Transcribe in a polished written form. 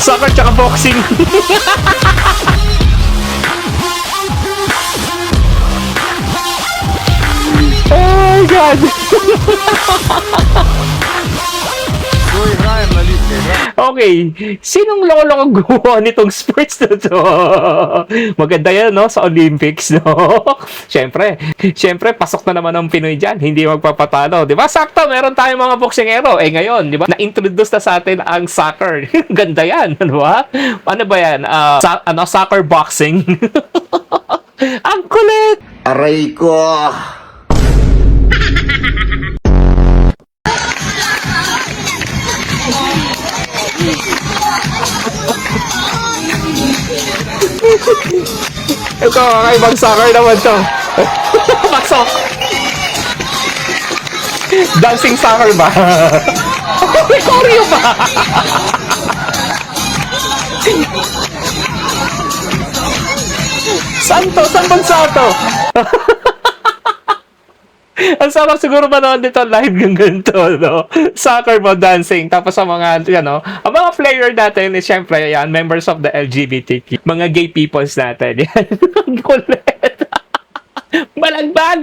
Soccer tsaka boxing. Oh my God. Okay, sinong lolo ang gumawa nitong sports na to? Maganda yan, no? Sa Olympics, no? Siyempre, pasok na naman ang Pinoy dyan. Hindi magpapatalo. Di ba? Sakto, meron tayong mga boksingero. Eh, ngayon, di ba? Na-introduce na sa atin ang soccer. Ganda yan, di ba? Ano ba yan? Soccer boxing. Ang kulit! Aray ko! Ito, kakaibang soccer naman to. Pasok! Dancing soccer ba? May choreo ba? Santo, saan bansa to? Ang sarap siguro manood nito live yung ganito, no? Soccer mo, dancing, tapos sa mga, ang mga player natin is syempre, yan, members of the LGBTQ, mga gay peoples natin, yan. Ang kulit. Balagbag!